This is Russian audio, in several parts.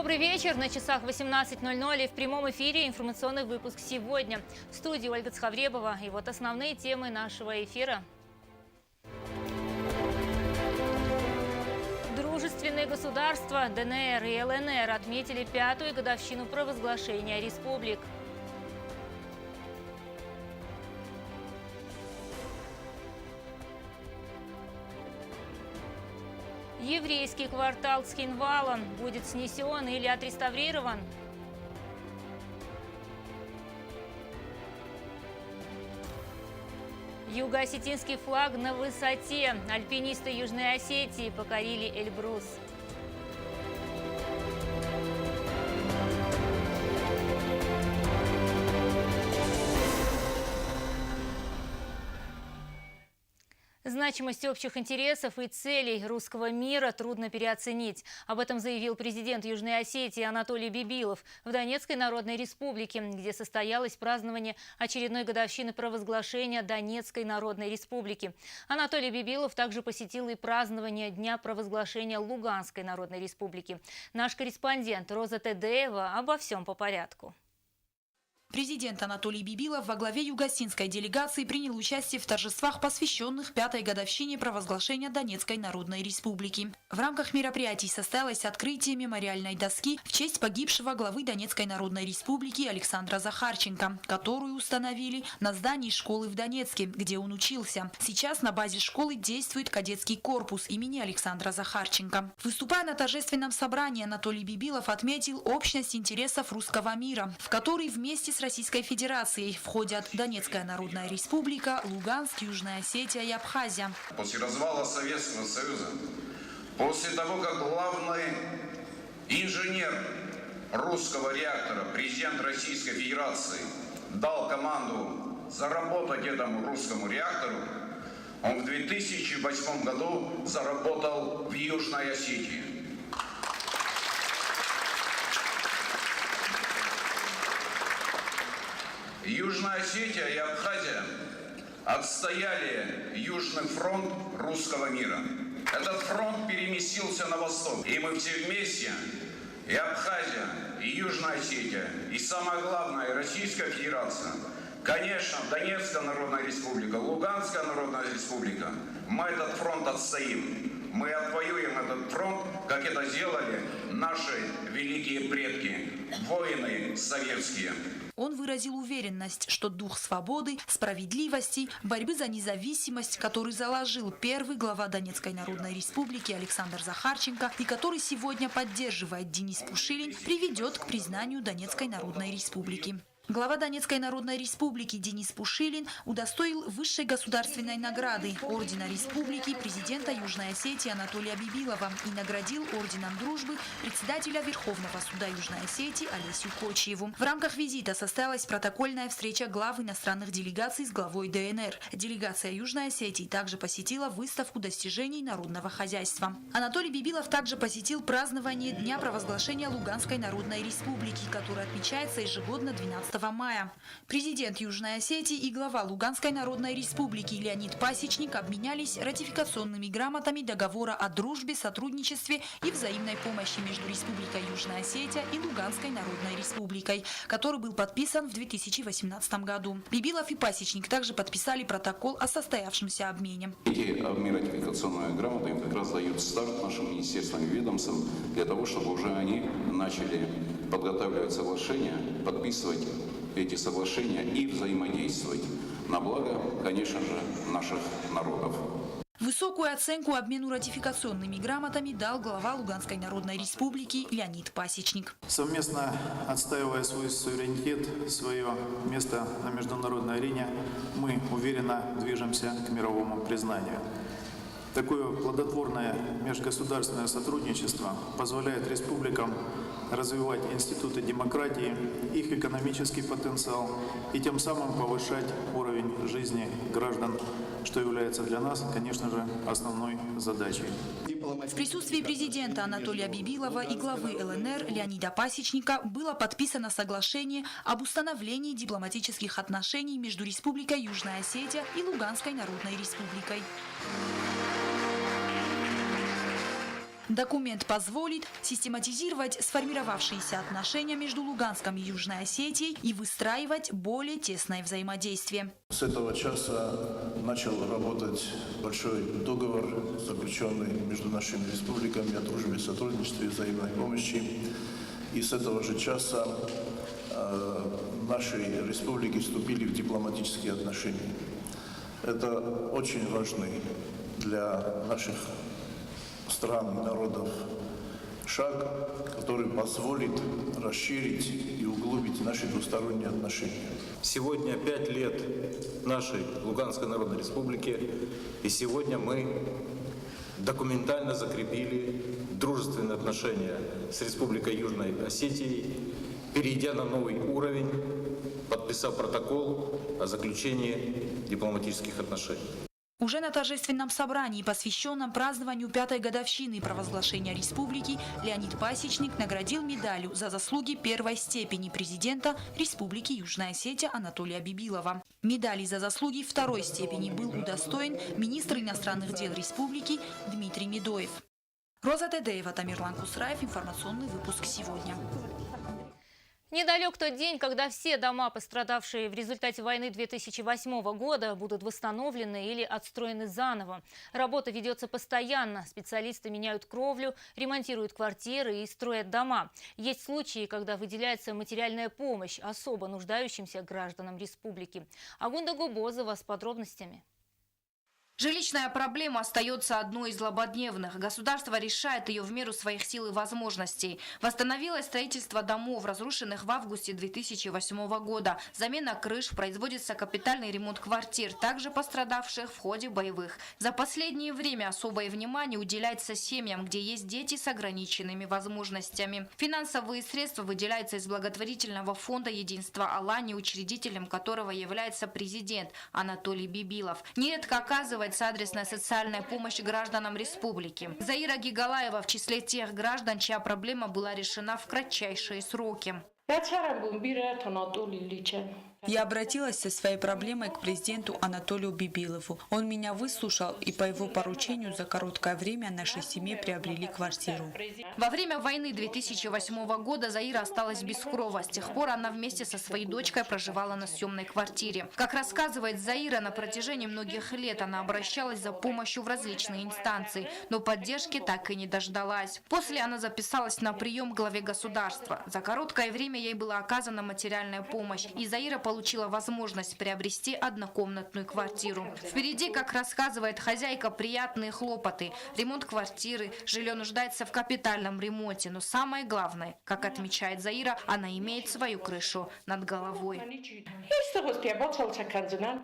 Добрый вечер. На часах 18:00 и в прямом эфире информационный выпуск сегодня. В студии Ольга Цхавребова. И вот основные темы нашего эфира. Дружественные государства ДНР и ЛНР отметили 5-ю годовщину провозглашения республик. Еврейский квартал Цхинвала будет снесен или отреставрирован. Юго-осетинский флаг на высоте. Альпинисты Южной Осетии покорили Эльбрус. Значимость общих интересов и целей русского мира трудно переоценить. Об этом заявил президент Южной Осетии Анатолий Бибилов в Донецкой Народной Республике, где состоялось празднование очередной годовщины провозглашения Донецкой Народной Республики. Анатолий Бибилов также посетил и празднование Дня провозглашения Луганской Народной Республики. Наш корреспондент Роза Тедеева обо всем по порядку. Президент Анатолий Бибилов во главе юго-осетинской делегации принял участие в торжествах, посвященных 5-й годовщине провозглашения Донецкой Народной Республики. В рамках мероприятий состоялось открытие мемориальной доски в честь погибшего главы Донецкой Народной Республики Александра Захарченко, которую установили на здании школы в Донецке, где он учился. Сейчас на базе школы действует кадетский корпус имени Александра Захарченко. Выступая на торжественном собрании, Анатолий Бибилов отметил общность интересов русского мира, в который вместе с Российской Федерацией входят Донецкая Народная Республика, Луганск, Южная Осетия и Абхазия. После развала Советского Союза, после того, как главный инженер русского реактора, президент Российской Федерации, дал команду заработать этому русскому реактору, он в 2008 году заработал в Южной Осетии. Южная Осетия и Абхазия отстояли Южный фронт русского мира. Этот фронт переместился на восток, и мы все вместе, и Абхазия, и Южная Осетия, и самое главное, и Российская Федерация, конечно, Донецкая Народная Республика, Луганская Народная Республика, мы этот фронт отстоим. Мы отвоюем этот фронт, как это сделали наши великие предки, воины советские. Он выразил уверенность, что дух свободы, справедливости, борьбы за независимость, который заложил первый глава Донецкой Народной Республики Александр Захарченко и который сегодня поддерживает Денис Пушилин, приведет к признанию Донецкой Народной Республики. Глава Донецкой Народной Республики Денис Пушилин удостоил высшей государственной награды Ордена Республики президента Южной Осетии Анатолия Бибилова и наградил Орденом Дружбы председателя Верховного суда Южной Осетии Олесю Кочиеву. В рамках визита состоялась протокольная встреча глав иностранных делегаций с главой ДНР. Делегация Южной Осетии также посетила выставку достижений народного хозяйства. Анатолий Бибилов также посетил празднование Дня провозглашения Луганской Народной Республики, которое отмечается ежегодно 12 мая. Президент Южной Осетии и глава Луганской Народной Республики Леонид Пасечник обменялись ратификационными грамотами договора о дружбе, сотрудничестве и взаимной помощи между Республикой Южная Осетия и Луганской Народной Республикой, который был подписан в 2018 году. Бибилов и Пасечник также подписали протокол о состоявшемся обмене. Эти ратификационные грамоты им как раз дают старт нашим министерствам и ведомствам для того, чтобы уже они начали подготавливать соглашения, подписывать эти соглашения и взаимодействовать на благо, конечно же, наших народов. Высокую оценку обмену ратификационными грамотами дал глава Луганской Народной Республики Леонид Пасечник. Совместно отстаивая свой суверенитет, свое место на международной арене, мы уверенно движемся к мировому признанию. Такое плодотворное межгосударственное сотрудничество позволяет республикам развивать институты демократии, их экономический потенциал и тем самым повышать уровень жизни граждан, что является для нас, конечно же, основной задачей. В присутствии президента Анатолия Бибилова и главы ЛНР Леонида Пасечника было подписано соглашение об установлении дипломатических отношений между Республикой Южная Осетия и Луганской Народной Республикой. Документ позволит систематизировать сформировавшиеся отношения между Луганском и Южной Осетией и выстраивать более тесное взаимодействие. С этого часа начал работать большой договор, заключенный между нашими республиками о дружбе, сотрудничестве и взаимной помощи. И с этого же часа наши республики вступили в дипломатические отношения. Это очень важный для наших стран и народов шаг, который позволит расширить и углубить наши двусторонние отношения. Сегодня 5 лет нашей Луганской Народной Республики, и сегодня мы документально закрепили дружественные отношения с Республикой Южной Осетией, перейдя на новый уровень, подписав протокол о заключении дипломатических отношений. Уже на торжественном собрании, посвященном празднованию 5-й годовщины провозглашения республики, Леонид Пасечник наградил медалью за заслуги 1-й степени президента Республики Южная Осетия Анатолия Бибилова. Медалью за заслуги 2-й степени был удостоен министр иностранных дел республики Дмитрий Медоев. Роза Тедеева, Тамерлан Кусраев. Информационный выпуск сегодня. Недалек тот день, когда все дома, пострадавшие в результате войны 2008 года, будут восстановлены или отстроены заново. Работа ведется постоянно. Специалисты меняют кровлю, ремонтируют квартиры и строят дома. Есть случаи, когда выделяется материальная помощь особо нуждающимся гражданам республики. Агунда Губозова с подробностями. Жилищная проблема остается одной из злободневных. Государство решает ее в меру своих сил и возможностей. Восстановилось строительство домов, разрушенных в августе 2008 года. Замена крыш, производится капитальный ремонт квартир, также пострадавших в ходе боевых. За последнее время особое внимание уделяется семьям, где есть дети с ограниченными возможностями. Финансовые средства выделяются из благотворительного фонда «Единство Алани», учредителем которого является президент Анатолий Бибилов. Нередко оказывается адресная социальная помощь гражданам республики. Заира Гигалаева в числе тех граждан, чья проблема была решена в кратчайшие сроки. Я обратилась со своей проблемой к президенту Анатолию Бибилову. Он меня выслушал, и по его поручению за короткое время нашей семье приобрели квартиру. Во время войны 2008 года Заира осталась без крова. С тех пор она вместе со своей дочкой проживала на съемной квартире. Как рассказывает Заира, на протяжении многих лет она обращалась за помощью в различные инстанции, но поддержки так и не дождалась. После она записалась на прием к главе государства. За короткое время ей была оказана материальная помощь, и Заира получила возможность приобрести однокомнатную квартиру. Впереди, как рассказывает хозяйка, приятные хлопоты. Ремонт квартиры, жилье нуждается в капитальном ремонте. Но самое главное, как отмечает Заира, она имеет свою крышу над головой.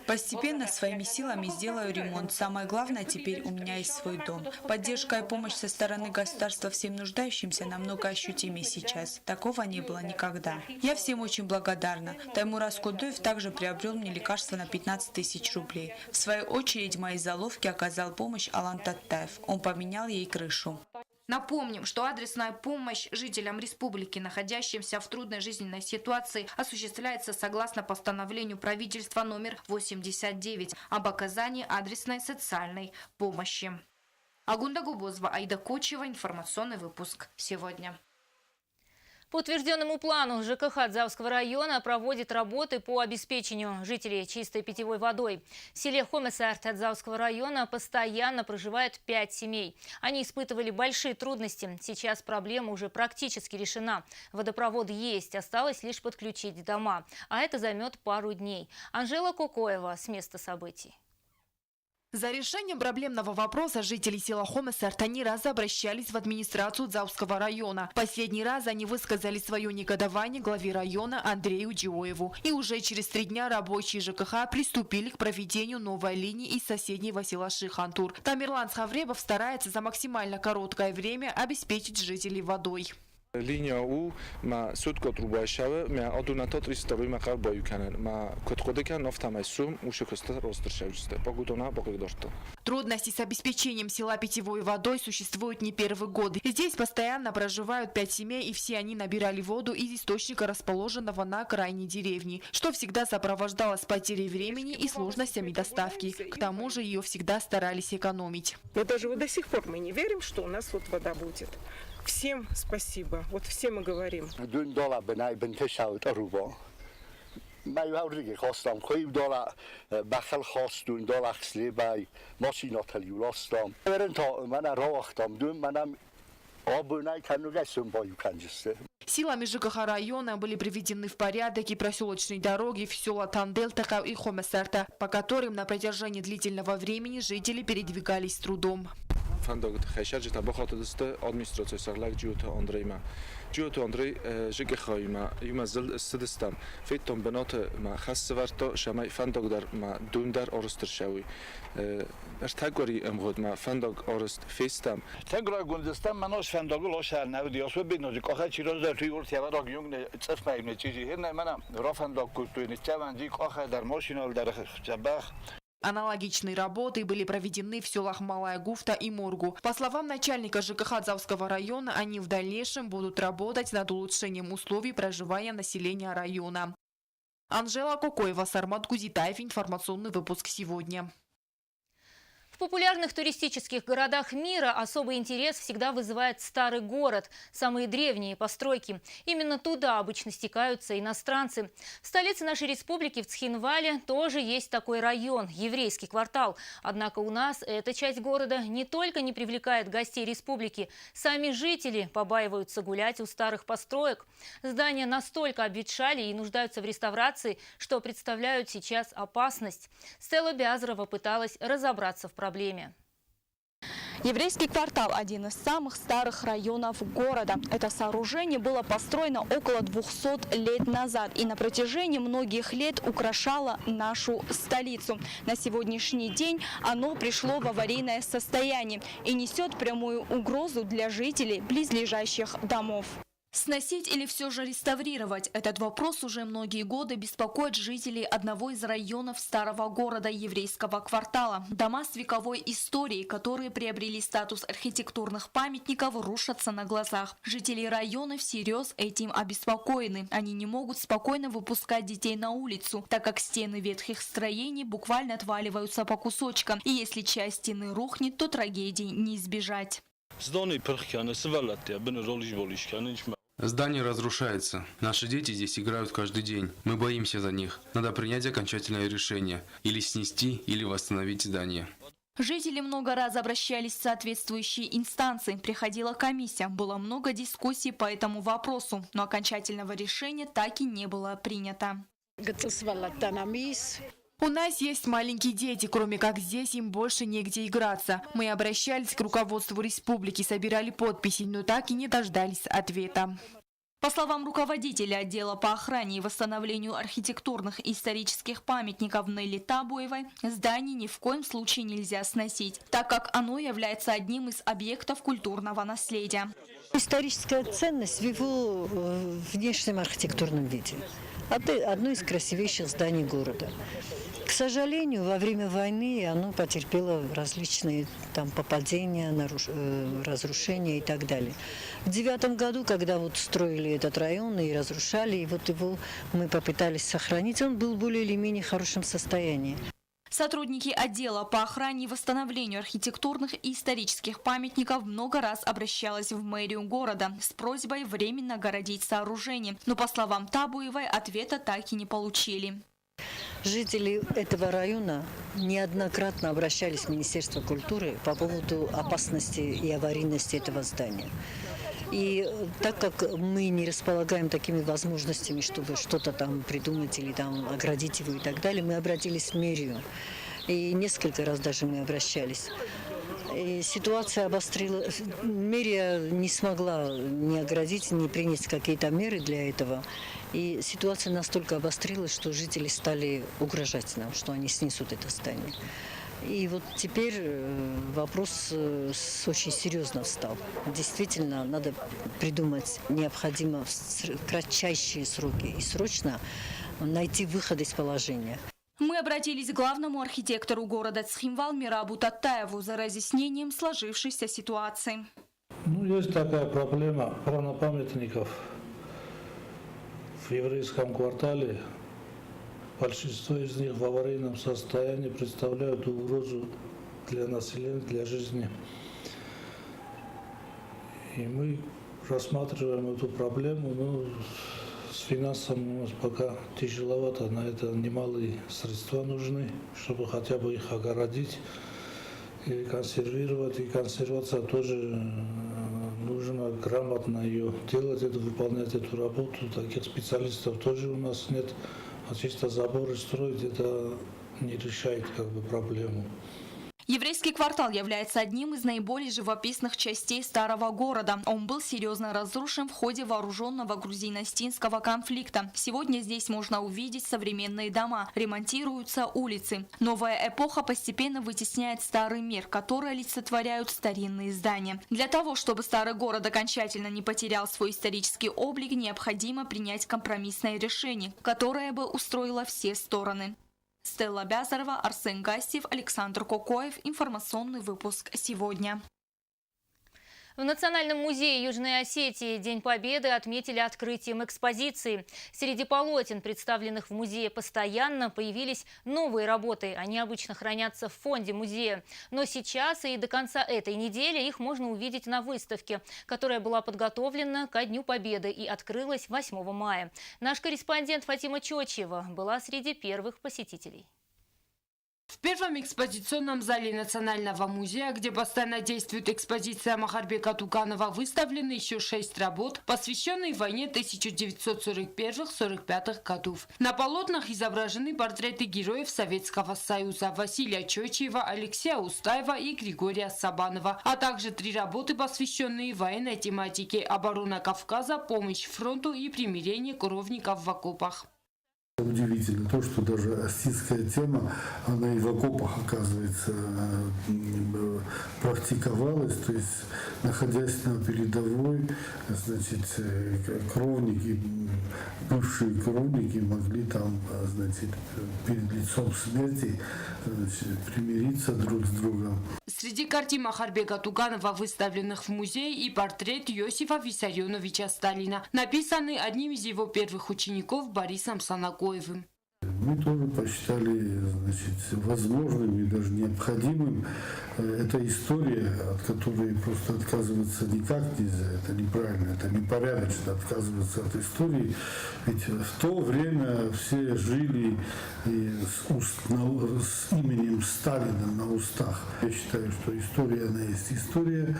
Постепенно своими силами сделаю ремонт. Самое главное, теперь у меня есть свой дом. Поддержка и помощь со стороны государства всем нуждающимся намного ощутимее сейчас. Такого не было никогда. Я всем очень благодарна. Таймураз Кудуев также приобрел мне лекарства на 15 тысяч рублей. В свою очередь моей заловке оказал помощь Алан Таттаев. Он поменял ей крышу. Напомним, что адресная помощь жителям республики, находящимся в трудной жизненной ситуации, осуществляется согласно постановлению правительства номер 89 об оказании адресной социальной помощи. Агунда Губозова, Аида Кочева. Информационный выпуск сегодня. По утвержденному плану ЖКХ Дзавского района проводит работы по обеспечению жителей чистой питьевой водой. В селе Хомесарт Дзавского района постоянно проживает 5 семей. Они испытывали большие трудности. Сейчас проблема уже практически решена. Водопровод есть, осталось лишь подключить дома. А это займет пару дней. Анжела Кокоева с места событий. За решением проблемного вопроса жители села Хомесарт не раз обращались в администрацию Дзавского района. Последний раз они высказали свое негодование главе района Андрею Диоеву. И уже через 3 дня рабочие ЖКХ приступили к проведению новой линии из соседнего села Шихантур. Тамерлан Схавребов старается за максимально короткое время обеспечить жителей водой. Линия у ма суткот рубашава ма адунатот ристовый макар баюканан ма коткодекан нафтамайсум ушекоста ростершевсте погодона богдорто. Трудности с обеспечением села питьевой водой существуют не первый год. Здесь постоянно проживают 5 семей, и все они набирали воду из источника, расположенного на окраине деревни, что всегда сопровождалось потерей времени и сложностями доставки. К тому же ее всегда старались экономить. Но даже вот до сих пор мы не верим, что у нас вот вода будет. Всем спасибо. Вот все мы говорим. Силами ЖКХ района были приведены в порядок и проселочные дороги в села Тандельтака и Хомесарта, по которым на протяжении длительного времени жители передвигались с трудом. Фандогт хашаджита бахатадсте администрация сарлак Джиото Андрейма. Джиото Андрей ЖКХ-ма юмазл стедстам. Фейтом беноте ма хассварто шамай фандогдар ма дундар орстершави. Артагори эмгод ма фандог орст фестам. Тагра гундстам манос фандогол ошар навдиосо бинозик ахачи розда туйурт явараг юнг цефмайм чизи херна мана рафандог кустуйни чаванди аха дар машинал дар жабах. Аналогичные работы были проведены в селах Малая Гуфта и Моргу. По словам начальника ЖКХ Дзавского района, они в дальнейшем будут работать над улучшением условий проживания населения района. Анжела Кокоева, Сармат Гузитаев. Информационный выпуск сегодня. В популярных туристических городах мира особый интерес всегда вызывает старый город, самые древние постройки. Именно туда обычно стекаются иностранцы. В столице нашей республики, в Цхинвале, тоже есть такой район – еврейский квартал. Однако у нас эта часть города не только не привлекает гостей республики, сами жители побаиваются гулять у старых построек. Здания настолько обветшали и нуждаются в реставрации, что представляют сейчас опасность. Стелла Бязрова пыталась разобраться в проблеме. Еврейский квартал – один из самых старых районов города. Это сооружение было построено около 200 лет назад и на протяжении многих лет украшало нашу столицу. На сегодняшний день оно пришло в аварийное состояние и несет прямую угрозу для жителей близлежащих домов. Сносить или все же реставрировать? Этот вопрос уже многие годы беспокоит жителей одного из районов старого города еврейского квартала. Дома с вековой историей, которые приобрели статус архитектурных памятников, рушатся на глазах. Жители района всерьез этим обеспокоены. Они не могут спокойно выпускать детей на улицу, так как стены ветхих строений буквально отваливаются по кусочкам. И если часть стены рухнет, то трагедии не избежать. Здание разрушается. Наши дети здесь играют каждый день. Мы боимся за них. Надо принять окончательное решение. Или снести, или восстановить здание. Жители много раз обращались в соответствующие инстанции. Приходила комиссия. Было много дискуссий по этому вопросу. Но окончательного решения так и не было принято. У нас есть маленькие дети, кроме как здесь им больше негде играться. Мы обращались к руководству республики, собирали подписи, но так и не дождались ответа. По словам руководителя отдела по охране и восстановлению архитектурных и исторических памятников Нелли Табуевой, здание ни в коем случае нельзя сносить, так как оно является одним из объектов культурного наследия. Историческая ценность в его внешнем архитектурном виде. Это одно из красивейших зданий города. К сожалению, во время войны оно потерпело различные попадения, разрушения и так далее. В 2009 году, когда строили этот район и разрушали, и его мы попытались сохранить, он был в более или менее хорошем состоянии. Сотрудники отдела по охране и восстановлению архитектурных и исторических памятников много раз обращались в мэрию города с просьбой временно огородить сооружение. Но, по словам Табуевой, ответа так и не получили. Жители этого района неоднократно обращались в Министерство культуры по поводу опасности и аварийности этого здания. И так как мы не располагаем такими возможностями, чтобы что-то придумать или оградить его и так далее, мы обратились в мэрию. И несколько раз даже мы обращались. И ситуация обострилась. Мэрия не смогла ни оградить, ни принять какие-то меры для этого. И ситуация настолько обострилась, что жители стали угрожать нам, что они снесут это здание. И вот теперь вопрос очень серьезно встал. Действительно, надо придумать, необходимо в кратчайшие сроки и срочно найти выход из положения. Мы обратились к главному архитектору города Цхинвал Мирабу Татаеву за разъяснением сложившейся ситуации. Есть такая проблема правопамятников в еврейском квартале. Большинство из них в аварийном состоянии представляют угрозу для населения, для жизни. И мы рассматриваем эту проблему, но с финансами у нас пока тяжеловато, на это немалые средства нужны, чтобы хотя бы их огородить и консервировать. И консервация тоже нужно грамотно ее делать, выполнять эту работу. Таких специалистов тоже у нас нет. А чисто заборы строить, это не решает проблему. Еврейский квартал является одним из наиболее живописных частей старого города. Он был серьезно разрушен в ходе вооруженного грузино-остинского конфликта. Сегодня здесь можно увидеть современные дома, ремонтируются улицы. Новая эпоха постепенно вытесняет старый мир, который олицетворяют старинные здания. Для того, чтобы старый город окончательно не потерял свой исторический облик, необходимо принять компромиссное решение, которое бы устроило все стороны. Стелла Бязарова, Арсен Гастев, Александр Кокоев. Информационный выпуск сегодня. В Национальном музее Южной Осетии День Победы отметили открытием экспозиции. Среди полотен, представленных в музее постоянно, появились новые работы. Они обычно хранятся в фонде музея. Но сейчас и до конца этой недели их можно увидеть на выставке, которая была подготовлена ко Дню Победы и открылась 8 мая. Наш корреспондент Фатима Чочева была среди первых посетителей. В первом экспозиционном зале Национального музея, где постоянно действует экспозиция Махарбека Туганова, выставлены еще 6 работ, посвященные войне 1941-45 годов. На полотнах изображены портреты героев Советского Союза Василия Чочева, Алексея Устаева и Григория Сабанова, а также 3 работы, посвященные военной тематике: оборона Кавказа, помощь фронту и примирение кровников в окопах. Удивительно то, что даже остинская тема, она и в окопах, оказывается, практиковалась, то есть, находясь на передовой, значит, кровники, бывшие кровники могли там, значит, перед лицом смерти, значит, примириться друг с другом. Среди картин Махарбека Туганова, выставленных в музее, и портрет Иосифа Виссарионовича Сталина, написанный одним из его первых учеников Борисом Санакоевым. Мы тоже посчитали, значит, возможным и даже необходимым. Это история, от которой просто отказываться никак нельзя. Это неправильно, это непорядочно отказываться от истории. Ведь в то время все жили с именем Сталина на устах. Я считаю, что история, она есть история.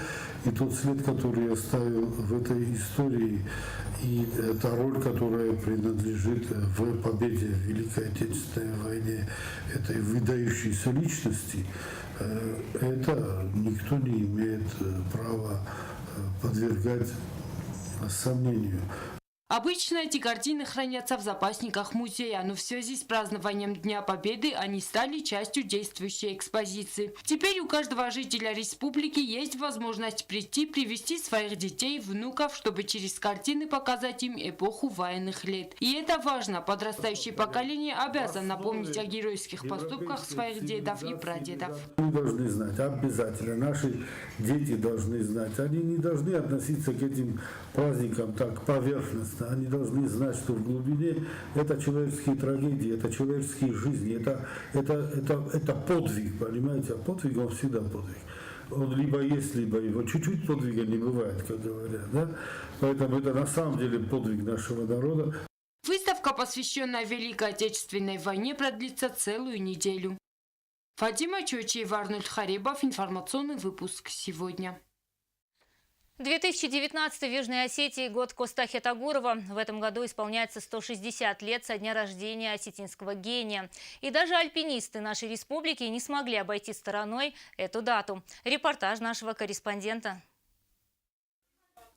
И тот след, который я оставил в этой истории, и та роль, которая принадлежит в победе в Великой Отечественной войне этой выдающейся личности, это никто не имеет права подвергать сомнению. Обычно эти картины хранятся в запасниках музея, но в связи с празднованием Дня Победы они стали частью действующей экспозиции. Теперь у каждого жителя республики есть возможность прийти, привести своих детей, внуков, чтобы через картины показать им эпоху военных лет. И это важно. Подрастающее поколение обязано помнить о геройских поступках своих дедов и прадедов. Мы должны знать, обязательно. Наши дети должны знать. Они не должны относиться к этим праздникам так поверхностно. Они должны знать, что в глубине это человеческие трагедии, это человеческие жизни, это подвиг, понимаете? А подвиг, он всегда подвиг. Он либо есть, либо его. Чуть-чуть подвига не бывает, как говорят. Да? Поэтому это на самом деле подвиг нашего народа. Выставка, посвященная Великой Отечественной войне, продлится целую неделю. Фатима Чочева, Арнольд Харибов. Информационный выпуск сегодня. 2019 в Южной Осетии год Костахи Тагурова. В этом году исполняется 160 лет со дня рождения осетинского гения. И даже альпинисты нашей республики не смогли обойти стороной эту дату. Репортаж нашего корреспондента.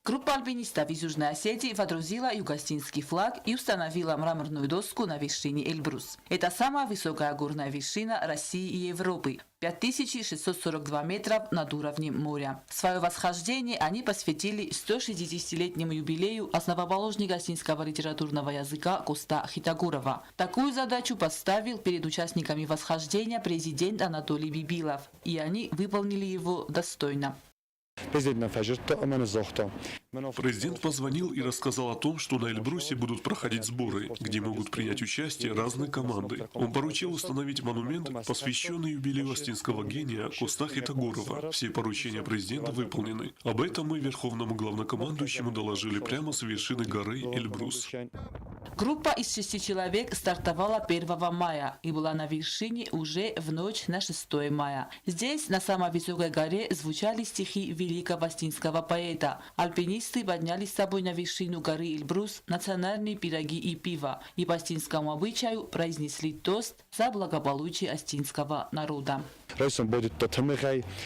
Группа альпинистов из Южной Осетии водрузила югостинский флаг и установила мраморную доску на вершине Эльбрус. Это самая высокая горная вершина России и Европы. 5642 метров над уровнем моря. Свое восхождение они посвятили 160-летнему юбилею основоположника осетинского литературного языка Коста Хитагурова. Такую задачу поставил перед участниками восхождения президент Анатолий Бибилов, и они выполнили его достойно. Президент позвонил и рассказал о том, что на Эльбрусе будут проходить сборы, где могут принять участие разные команды. Он поручил установить монумент, посвященный юбилею осетинского гения Коста Хитагурова. Все поручения президента выполнены. Об этом мы верховному главнокомандующему доложили прямо с вершины горы Эльбрус. Группа из 6 человек стартовала 1 мая и была на вершине уже в ночь на 6 мая. Здесь, на самой высокой горе, звучали стихи великого осетинского поэта. Альпинисты подняли с собой на вершину горы Эльбрус национальные пироги и пиво и по осетинскому обычаю произнесли тост за благополучие осетинского народа.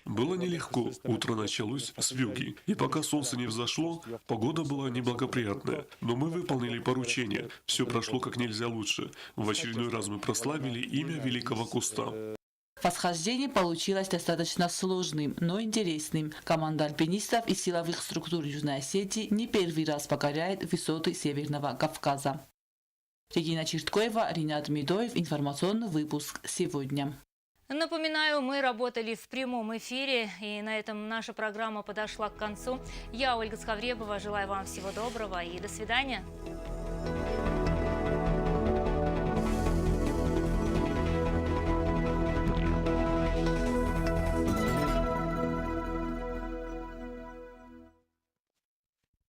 Было нелегко. Утро началось с вьюги. И пока солнце не взошло, погода была неблагоприятная. Но мы выполнили поручение. Все прошло как нельзя лучше. В очередной раз мы прославили имя великого Коста. Восхождение получилось достаточно сложным, но интересным. Команда альпинистов и силовых структур Южной Осетии не первый раз покоряет высоты Северного Кавказа. Регина Черткоева, Ринат Медоев. Информационный выпуск сегодня. Напоминаю, мы работали в прямом эфире, и на этом наша программа подошла к концу. Я, Ольга Скавребова, желаю вам всего доброго и до свидания.